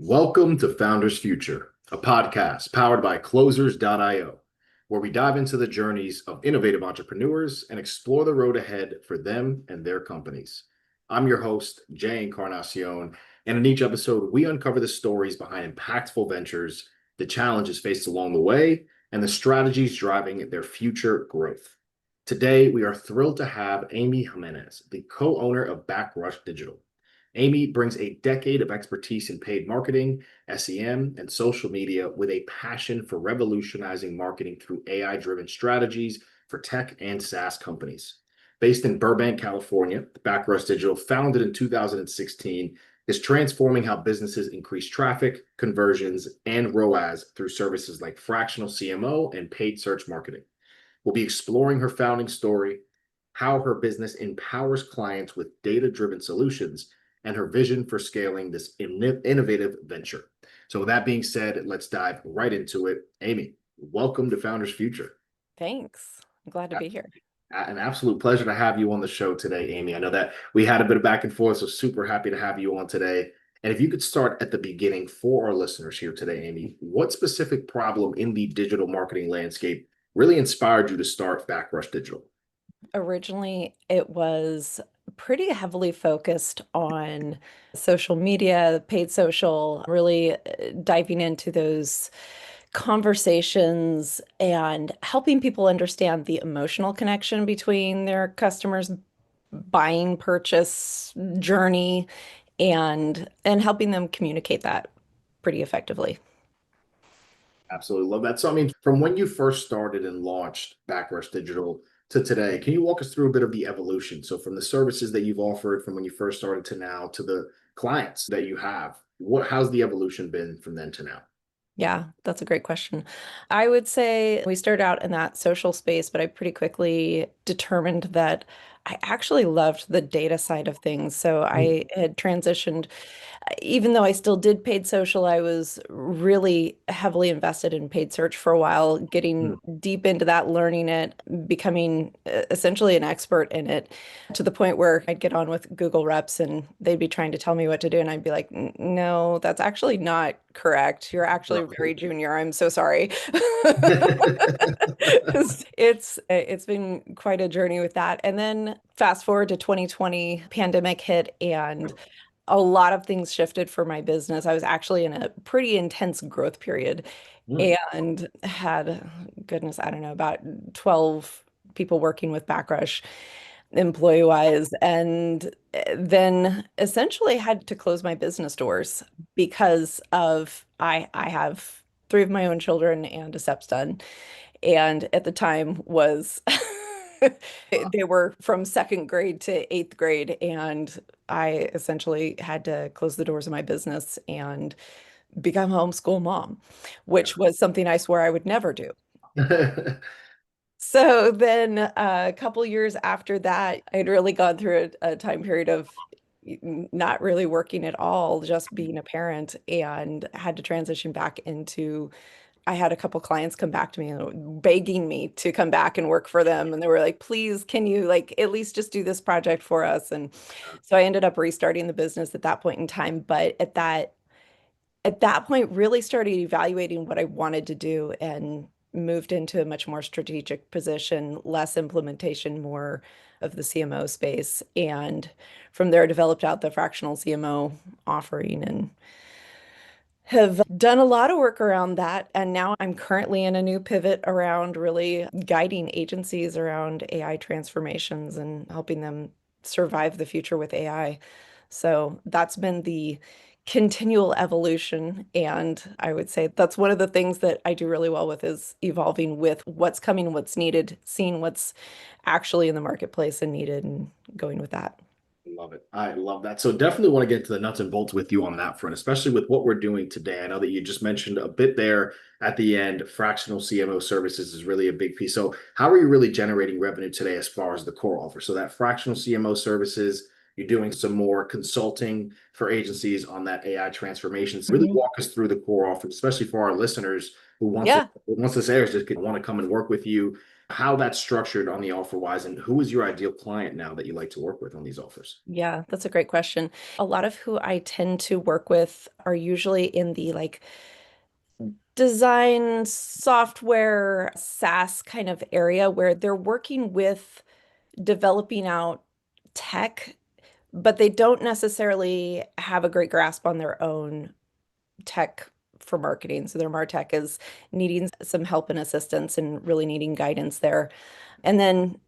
Welcome to Founders Future, a podcast powered by Closers.io, where we dive into the journeys of innovative entrepreneurs and explore the road ahead for them and their companies. I'm your host, Jay Encarnacion, and in each episode, we uncover the stories behind impactful ventures, the challenges faced along the way, and the strategies driving their future growth. Today, we are thrilled to have Amy Jimenez, the co-owner of Backrush Digital. Amy brings a decade of expertise in paid marketing, SEM, and social media with a passion for revolutionizing marketing through AI-driven strategies for tech and SaaS companies. Based in Burbank, California, Backrush Digital, founded in 2016, is transforming how businesses increase traffic, conversions, and ROAS through services like fractional CMO and paid search marketing. We'll be exploring her founding story, how her business empowers clients with data-driven solutions, and her vision for scaling this innovative venture. So with that being said, let's dive right into it. Amy, welcome to Founders Future. Thanks. I'm glad to be here. An absolute pleasure to have you on the show today, Amy. I know that we had a bit of back and forth, so super happy to have you on today. And if you could start at the beginning for our listeners here today, Amy, what specific problem in the digital marketing landscape really inspired you to start Backrush Digital? Originally, it was pretty heavily focused on social media, paid social, really diving into those conversations and helping people understand the emotional connection between their customers' buying purchase journey and helping them communicate that pretty effectively. Absolutely love that. So, I mean, from when you first started and launched Backrush Digital to today, can you walk us through a bit of the evolution? So, from the services that you've offered from when you first started to now to the clients that you have, how's the evolution been from then to now? Yeah, that's a great question. I would say we started out in that social space, but I pretty quickly determined that I actually loved the data side of things. So I had transitioned, even though I still did paid social, I was really heavily invested in paid search for a while, getting Mm. deep into that, learning it, becoming essentially an expert in it to the point where I'd get on with Google reps and they'd be trying to tell me what to do. And I'd be like, No, that's actually not correct. You're actually very junior. I'm so sorry. It's been quite a journey with that. And then fast forward to 2020, pandemic hit and a lot of things shifted for my business. I was actually in a pretty intense growth period Mm. and had, goodness, I don't know, about 12 people working with Backrush employee wise. And then essentially had to close my business doors because of I have three of my own children and a stepson. And at the time was they were from second grade to eighth grade, and I essentially had to close the doors of my business and become a homeschool mom, which was something I swore I would never do. So then a couple years after that, I'd really gone through a time period of not really working at all, just being a parent, and had to transition back into I had a couple clients come back to me and begging me to come back and work for them. And they were like, please, can you like at least just do this project for us? And so I ended up restarting the business at that point in time. But at that point, really started evaluating what I wanted to do and moved into a much more strategic position, less implementation, more of the CMO space. And from there, developed out the fractional CMO offering and have done a lot of work around that. And now I'm currently in a new pivot around really guiding agencies around AI transformations and helping them survive the future with AI. So that's been the continual evolution. And I would say that's one of the things that I do really well with is evolving with what's coming, what's needed, seeing what's actually in the marketplace and needed and going with that. Love it. I love that. So definitely want to get to the nuts and bolts with you on that front, especially with what we're doing today. I know that you just mentioned a bit there at the end, fractional CMO services is really a big piece. So how are you really generating revenue today as far as the core offer? So that fractional CMO services, you're doing some more consulting for agencies on that AI transformation. So really Mhm. walk us through the core offer, especially for our listeners who once Yeah. this airs, just want to come and work with you. how that's structured on the offer wise, and who is your ideal client now that you like to work with on these offers? Yeah, that's a great question. A lot of who I tend to work with are usually in the like design software SaaS kind of area where they're working with developing out tech, but they don't necessarily have a great grasp on their own tech for marketing. So their MarTech is needing some help and assistance and really needing guidance there. And then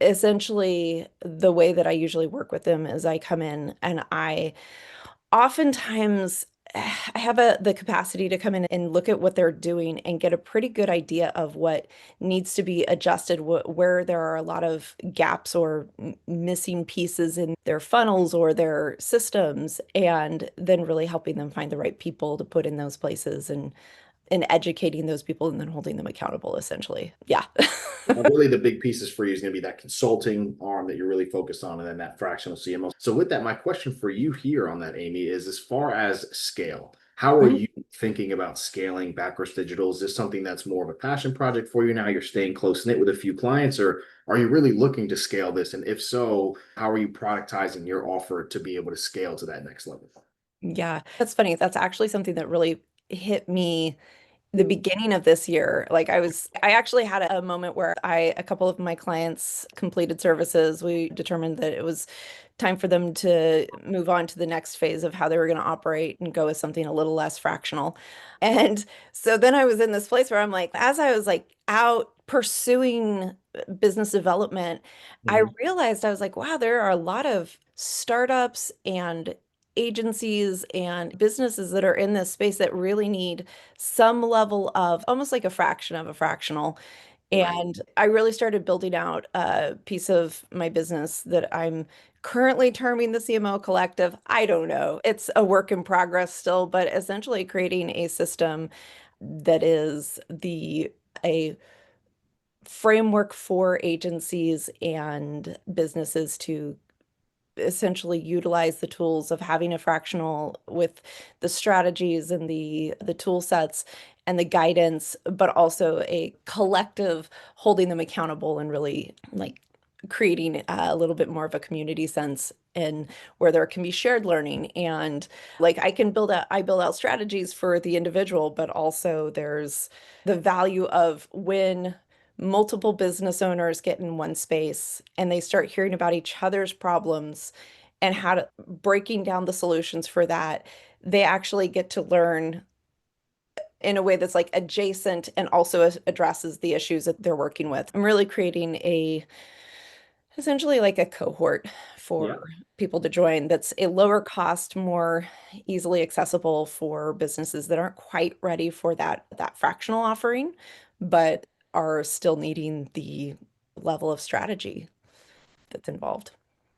essentially the way that I usually work with them is I come in and I oftentimes I have the capacity to come in and look at what they're doing and get a pretty good idea of what needs to be adjusted, where there are a lot of gaps or missing pieces in their funnels or their systems, and then really helping them find the right people to put in those places and educating those people and then holding them accountable, essentially. Yeah. Really, the big pieces for you is going to be that consulting arm that you're really focused on, and then that fractional CMO. So, with that, my question for you here on that, Amy, is as far as scale, how are Mhm. you thinking about scaling Backrush Digital? Is this something that's more of a passion project for you now? You're staying close knit with a few clients, or are you really looking to scale this? And if so, how are you productizing your offer to be able to scale to that next level? Yeah, that's funny. That's actually something that really hit me the beginning of this year. I actually had a moment where a couple of my clients completed services. We determined that it was time for them to move on to the next phase of how they were going to operate and go with something a little less fractional. And so then I was in this place where I'm like, as I was like out pursuing business development, I Mhm. realized I was like, wow, there are a lot of startups and agencies and businesses that are in this space that really need some level of almost like a fraction of a fractional. Right. And I really started building out a piece of my business that I'm currently terming the CMO Collective. I don't know. It's a work in progress still, but essentially creating a system that is the a framework for agencies and businesses to essentially utilize the tools of having a fractional with the strategies and the tool sets and the guidance, but also a collective holding them accountable and really like creating a little bit more of a community sense and where there can be shared learning and like I build out strategies for the individual, but also there's the value of when multiple business owners get in one space and they start hearing about each other's problems and how to breaking down the solutions for that, they actually get to learn in a way that's like adjacent and also addresses the issues that they're working with. I'm really creating a essentially like a cohort Yeah. for people to join that's a lower cost, more easily accessible for businesses that aren't quite ready for that fractional offering, but are still needing the level of strategy that's involved.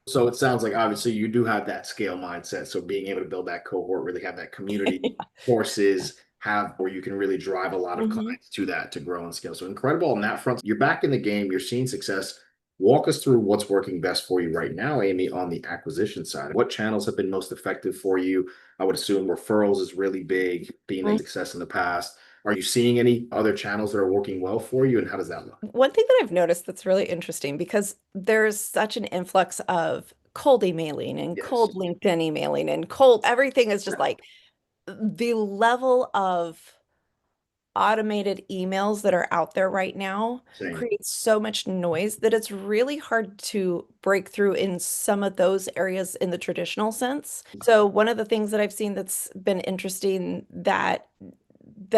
So it sounds like obviously you do have that scale mindset. So being able to build that cohort, really have that community courses, have where you can really drive a lot of Mhm. clients to that to grow and scale. So incredible on that front. You're back in the game, you're seeing success. Walk us through what's working best for you right now, Amy, on the acquisition side. What channels have been most effective for you? I would assume referrals is really big, being a success in the past. Are you seeing any other channels that are working well for you? And how does that look? One thing that I've noticed that's really interesting because there's such an influx of cold emailing and Yes. cold LinkedIn emailing and cold everything is just like the level of automated emails that are out there right now Same. creates so much noise that it's really hard to break through in some of those areas in the traditional sense. So one of the things that I've seen that's been interesting that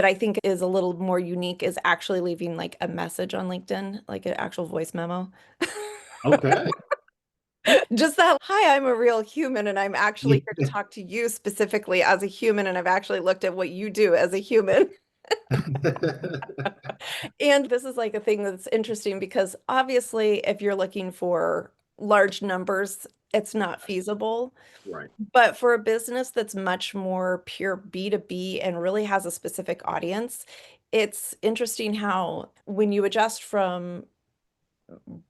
I think is a little more unique is actually leaving like a message on LinkedIn, like an actual voice memo. Okay. Just that, hi, I'm a real human and I'm actually here to talk to you specifically as a human and I've actually looked at what you do as a human. And this is like a thing that's interesting because obviously, if you're looking for large numbers, it's not feasible. Right. But for a business that's much more pure B2B and really has a specific audience, it's interesting how when you adjust from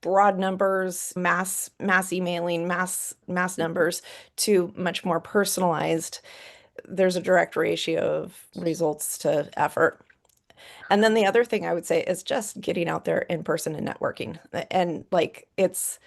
broad numbers, mass emailing, mass numbers to much more personalized, there's a direct ratio of results to effort. And then the other thing I would say is just getting out there in person and networking. And like it's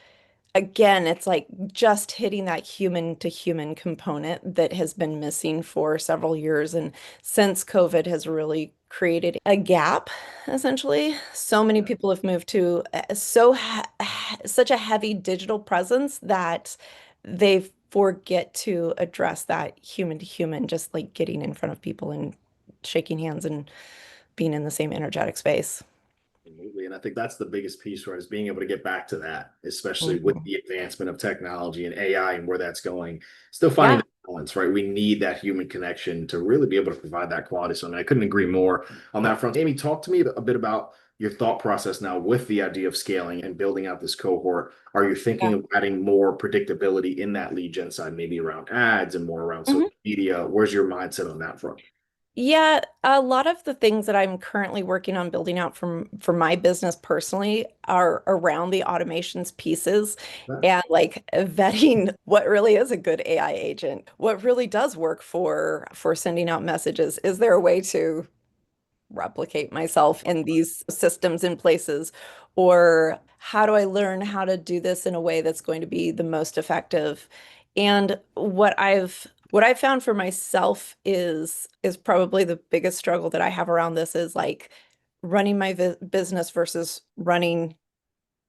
again, it's like just hitting that human to human component that has been missing for several years. And since COVID has really created a gap, essentially, so many Yeah. people have moved to such a heavy digital presence that they forget to address that human to human, just like getting in front of people and shaking hands and being in the same energetic space. Absolutely. And I think that's the biggest piece, right? Is being able to get back to that, especially with Mhm. the advancement of technology and AI and where that's going. Still finding Yeah. the balance, right? We need that human connection to really be able to provide that quality. So, I couldn't agree more on that front. Amy, talk to me a bit about your thought process now with the idea of scaling and building out this cohort. Are you thinking Yeah. of adding more predictability in that lead gen side, maybe around ads and more around social Mhm. media? Where's your mindset on that front? Yeah, a lot of the things that I'm currently working on building out for my business personally are around the automations pieces and like vetting what really is a good AI agent. What really does work for sending out messages? Is there a way to replicate myself in these systems and places? Or how do I learn how to do this in a way that's going to be the most effective? And what I've found for myself is probably the biggest struggle that I have around this is like running my business versus running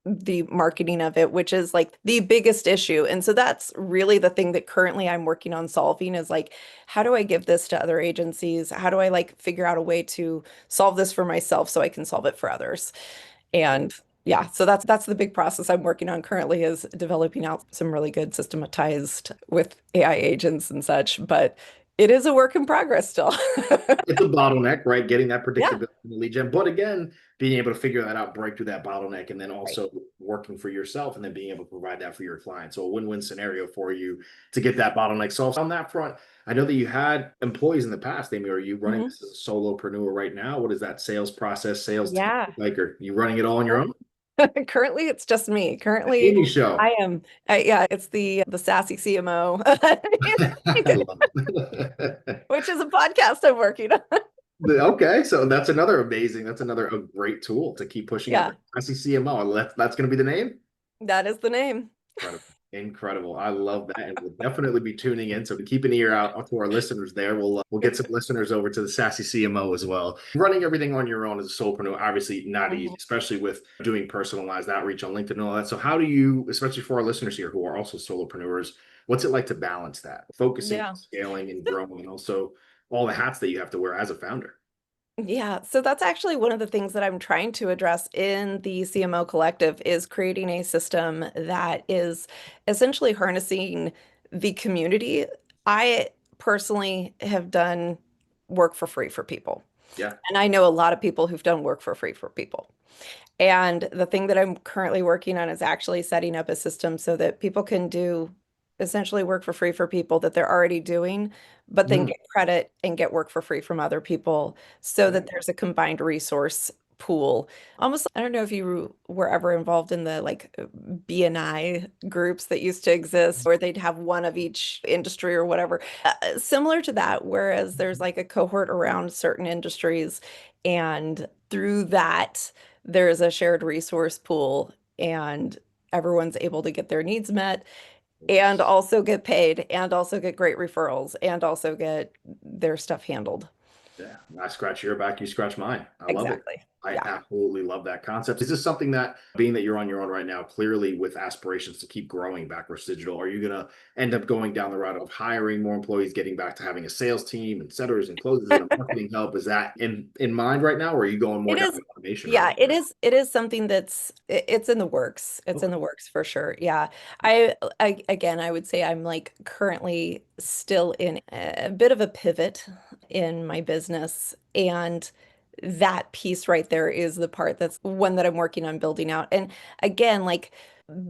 the marketing of it, which is like the biggest issue. And so that's really the thing that currently I'm working on solving is like, how do I give this to other agencies? How do I like figure out a way to solve this for myself so I can solve it for others? And yeah, so that's the big process I'm working on currently is developing out some really good systematized with AI agents and such, but it is a work in progress still. It's a bottleneck, right? Getting that Yeah. predictability in the lead gen. But again, being able to figure that out, break through that bottleneck, and then Right. also working for yourself and then being able to provide that for your client. So a win-win scenario for you to get that bottleneck solved. On that front, I know that you had employees in the past, Amy. Are you running Mhm. this as a solopreneur right now? What is that sales process, sales team Yeah. like? Are you running it all on your own? Currently, it's just me. Currently, Amy show. I am. Yeah, it's the sassy CMO, I love it. which is a podcast I'm working on. Okay, so that's another amazing. That's another a great tool to keep pushing out. Yeah, I see CMO. That's going to be the name. that is the name. Incredible. Incredible. I love that. And we'll definitely be tuning in. So keep an ear out to our listeners there. We'll get some listeners over to the Sassy CMO as well. Running everything on your own as a solopreneur, obviously not easy, Mhm. especially with doing personalized outreach on LinkedIn and all that. So how do you, especially for our listeners here who are also solopreneurs, what's it like to balance that? Focusing, Yeah. scaling, and growing, and also all the hats that you have to wear as a founder. Yeah, so that's actually one of the things that I'm trying to address in the CMO collective is creating a system that is essentially harnessing the community. I personally have done work for free for people, Yeah. and I know a lot of people who've done work for free for people. And the thing that I'm currently working on is actually setting up a system so that people can do essentially work for free for people that they're already doing, but then Mm, get credit and get work for free from other people so yeah. that there's a combined resource pool. Almost, I don't know if you were ever involved in the like BNI groups that used to exist, where they'd have one of each industry or whatever. Similar to that, whereas there's like a cohort around certain industries, and through that, there's a shared resource pool and everyone's able to get their needs met and also get paid and also get great referrals and also get their stuff handled. Yeah, I scratch your back, you scratch mine. I love it. Exactly. I Yeah. absolutely love that concept. Is this something that, being that you're on your own right now, clearly with aspirations to keep growing Backrush Digital, are you going to end up going down the route of hiring more employees, getting back to having a sales team and setters and closers and a marketing help? Is that in mind right now, or are you going more It down is, the automation route? yeah, it is something that's it's in the works. It's in Okay. the works for sure. Yeah. I again, I would say I'm like currently still in a bit of a pivot in my business and that piece right there is the part that's one that I'm working on building out. And again, like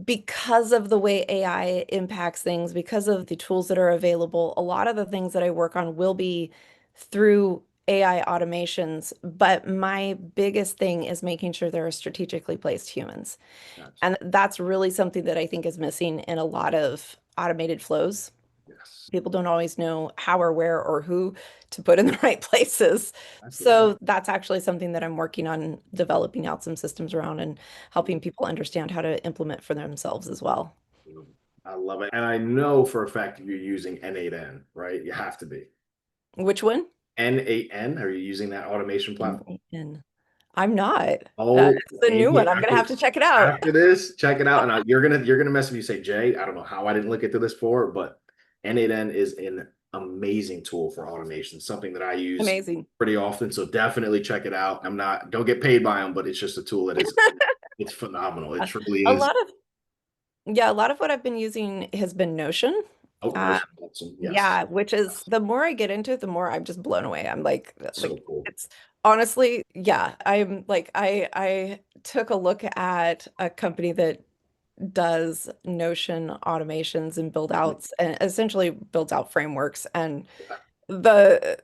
because of the way AI impacts things, because of the tools that are available, a lot of the things that I work on will be through AI automations. But my biggest thing is making sure there are strategically placed humans. Gotcha. And that's really something that I think is missing in a lot of automated flows. Yes. People don't always know how or where or who to put in the right places. Absolutely. So that's actually something that I'm working on developing out some systems around and helping people understand how to implement for themselves as well. I love it. And I know for a fact you're using N8N, right? You have to be. Which one? N8N, are you using that automation platform? N. I'm not. Oh, It's the new Amy, one. I'm gonna have to check it out. after this, check it out. And you're gonna mess with you say, Jay, I don't know how I didn't look into this before, but N8N is an amazing tool for automation, something that I use Amazing. pretty often. So definitely check it out. Don't get paid by them, but it's just a tool that is it's phenomenal. It Uh, truly A is. lot of Yeah, a lot of what I've been using has been Notion. Oh, no, Uh, awesome. Yes. yeah, which is the more I get into it, the more I'm just blown away. I'm So cool. it's honestly, yeah, I'm like I took a look at a company that does Notion automations and build outs and essentially builds out frameworks and the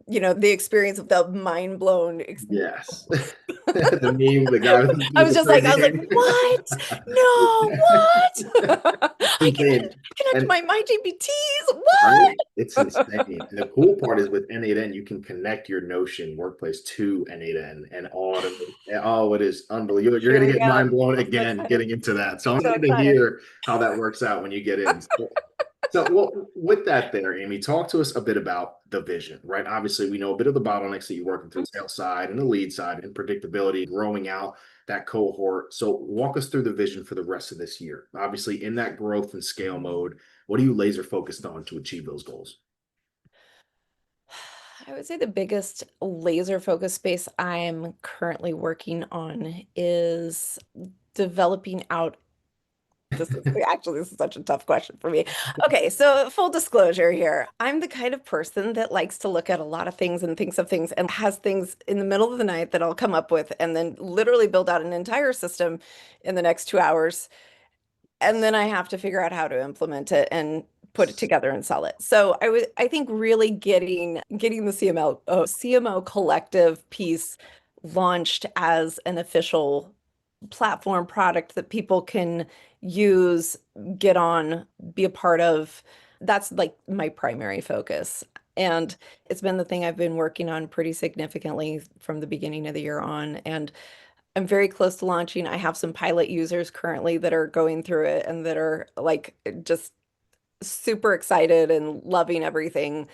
the experience of the mind blown Yes. The meme, the guy I with was the just like, I crazy was like, what? No, what? I can insane. connect And my GPTs. right, What? it's insane. And the cool part is with N8N, you can connect your Notion workplace to N8N and automate. Oh, it is unbelievable. You're Here going we to get go. mind blown I'm so again excited. getting into that. So I'm So excited to excited. hear how that works out when you get in. So, well, with that there, Amy, talk to us a bit about the vision, right? Obviously, we know a bit of the bottlenecks that you're working through, sales side and the lead side, and predictability, growing out that cohort. So, walk us through the vision for the rest of this year. Obviously, in that growth and scale mode, what are you laser focused on to achieve those goals? I would say the biggest laser focus space I'm currently working on is developing out. This is such a tough question for me. Okay, so full disclosure here. I'm the kind of person that likes to look at a lot of things and thinks of things and has things in the middle of the night that I'll come up with and then literally build out an entire system in the next 2 hours. And then I have to figure out how to implement it and put it together and sell it. So I think really getting the CMO collective piece launched as an official platform product that people can use, get on, be a part of. That's like my primary focus. And it's been the thing I've been working on pretty significantly from the beginning of the year on. And I'm very close to launching. I have some pilot users currently that are going through it and that are like just super excited and loving everything.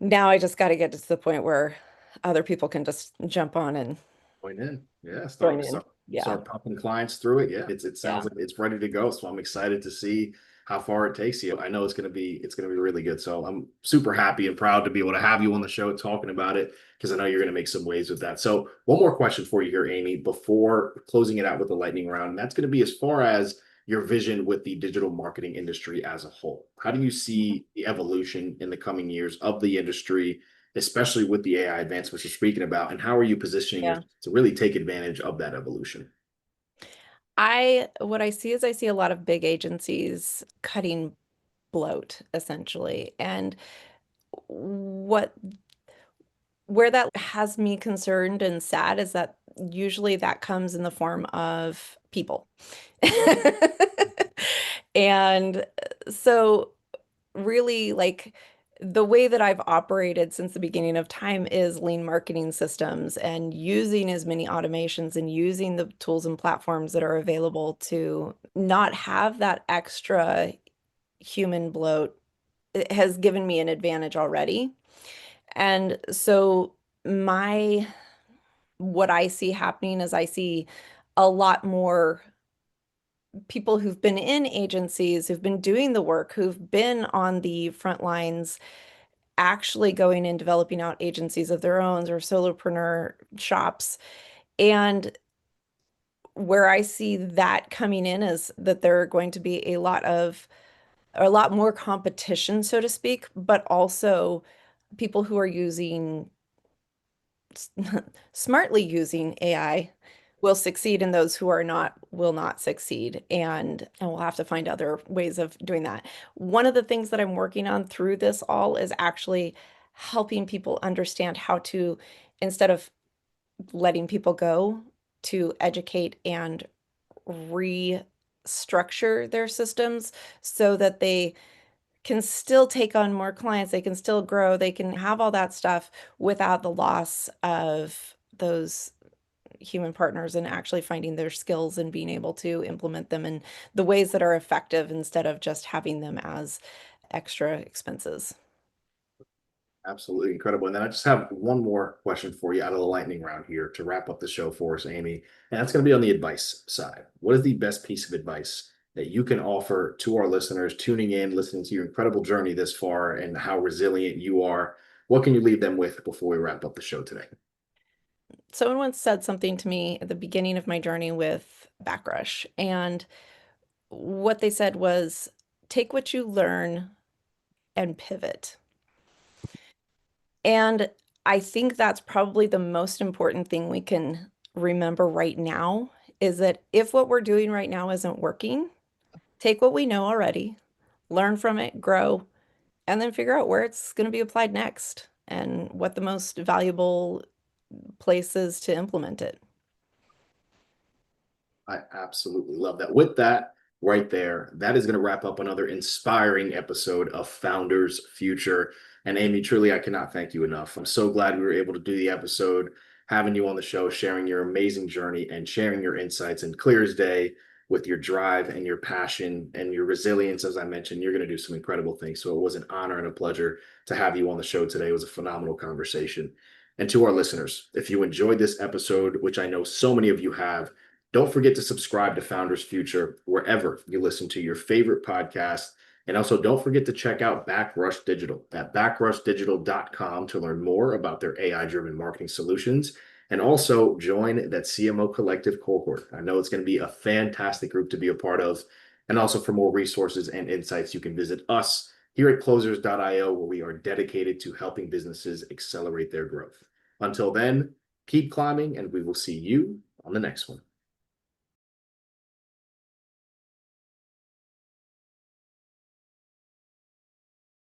Now I just got to get to the point where other people can just jump on and Going in, yeah, join start in. start Yeah. start pumping clients through it. Yeah, it sounds Yeah. like it's ready to go. So I'm excited to see how far it takes you. I know it's gonna be really good. So I'm super happy and proud to be able to have you on the show talking about it because I know you're gonna make some waves with that. So one more question for you here, Amy, before closing it out with the lightning round, and that's gonna be as far as your vision with the digital marketing industry as a whole. How do you see the evolution in the coming years of the industry, especially with the AI advancements you're speaking about, and how are you positioning Yeah. yourself to really take advantage of that evolution? What I see is I see a lot of big agencies cutting bloat essentially. And what where that has me concerned and sad is that usually that comes in the form of people. And so really like the way that I've operated since the beginning of time is lean marketing systems and using as many automations and using the tools and platforms that are available to not have that extra human bloat. It has given me an advantage already. And so my what I see happening is I see a lot more people who've been in agencies, who've been doing the work, who've been on the front lines, actually going and developing out agencies of their own or solopreneur shops. And where I see that coming in is that there are going to be a lot more competition, so to speak, but also people who are using smartly using AI will succeed and those who are not will not succeed. And we'll have to find other ways of doing that. One of the things that I'm working on through this all is actually helping people understand how to, instead of letting people go, to educate and restructure their systems so that they can still take on more clients, they can still grow, they can have all that stuff without the loss of those human partners and actually finding their skills and being able to implement them in the ways that are effective instead of just having them as extra expenses. Absolutely incredible. And then I just have one more question for you out of the lightning round here to wrap up the show for us, Amy. And that's going to be on the advice side. What is the best piece of advice that you can offer to our listeners tuning in, listening to your incredible journey this far and how resilient you are? What can you leave them with before we wrap up the show today? Someone once said something to me at the beginning of my journey with Backrush, and what they said was take what you learn and pivot. And I think that's probably the most important thing we can remember right now is that if what we're doing right now isn't working, take what we know already, learn from it, grow, and then figure out where it's going to be applied next and what the most valuable place is to implement it. I absolutely love that. With that right there, that is going to wrap up another inspiring episode of Founders Future. And Amy, truly, I cannot thank you enough. I'm so glad we were able to do the episode, having you on the show, sharing your amazing journey and sharing your insights. And clear as day, with your drive and your passion and your resilience, as I mentioned, you're going to do some incredible things. So it was an honor and a pleasure to have you on the show today. It was a phenomenal conversation. And to our listeners, if you enjoyed this episode, which I know so many of you have, don't forget to subscribe to Founders Future wherever you listen to your favorite podcast. And also don't forget to check out Backrush Digital at backrushdigital.com to learn more about their AI-driven marketing solutions. And also join that CMO Collective cohort. I know it's going to be a fantastic group to be a part of. And also for more resources and insights, you can visit us here at closers.io, where we are dedicated to helping businesses accelerate their growth. Until then, keep climbing, and we will see you on the next one.